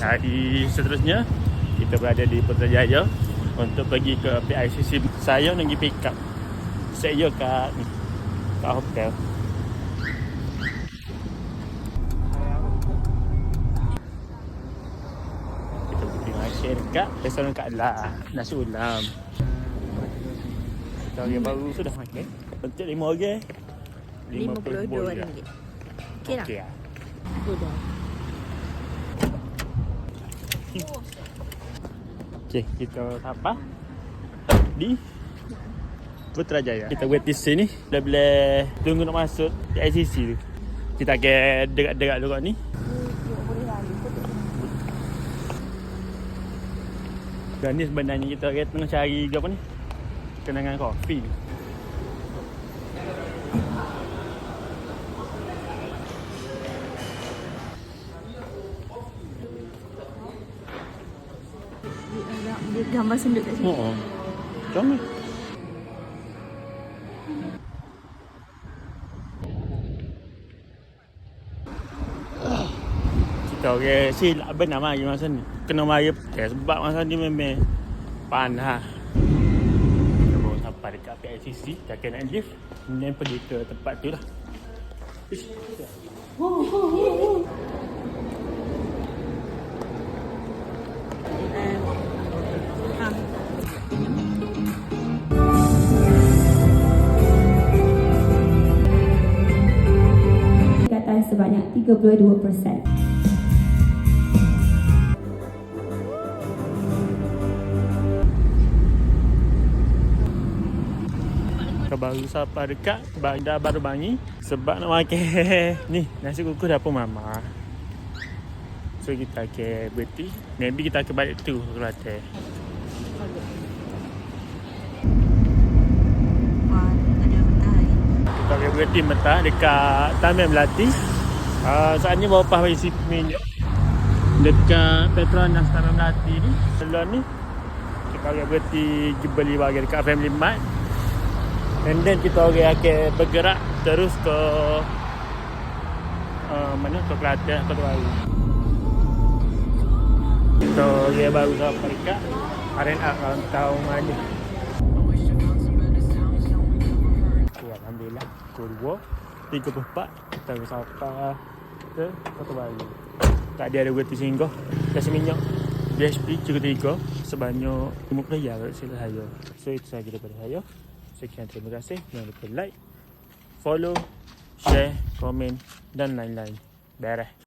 Hari seterusnya kita berada di Putrajaya untuk pergi ke PICC. Saya nak pergi pick up saya kat hotel. Kita pergi makan dekat restoran kat lah, nasi ulam. Kita orang baru sudah makan. Untuk 5 orang RM52. Okey tak? Okey lah. Okey, kita sampai di Putrajaya. Kita wait di sini. Dah boleh tunggu nak masuk ICC tu. Kita akan dekat-dekat dulu ni. Dan ni sebenarnya kita tengah cari apa ni? Kenangan kopi. Dia gambar senduk kat sini. Macam ni. Kita orang silap benar mari masa ni. Kena mari sebab masa ni memang panas. Kita baru sampai dekat PICC. Kita akan naik lift dan pergi ke tempat tu lah. Sebanyak 32%. Kita baru sampai dekat Bandar Baru Bangi sebab nak makan ni nasi kukus dapur mama. So kita akan berhenti. Maybe kita akan balik tu ke Kelantan. Kita akan berhenti mentah dekat Taman Melati. Saat ni bawa lepas bagi minyak dekat Petronas Taman Melati ni. Sebelum ni kita akan berhenti pergi beli barang dekat Family Mart. And then kita orang akan bergerak terus ke mana? Ke Kelantan, Kota Baru. Kita orang baru sampai dekat Arena tahun mana. Alhamdulillah, pukul 2.34 kita akan sampai ke Kota Baru. Tadi ada berhenti singgah kasih minyak BHP cukup 3 sebanyak 50 riyal sila saya. So itu sahaja daripada saya. Sekian, terima kasih. Jangan lupa like, follow, share, komen dan lain-lain. Beres.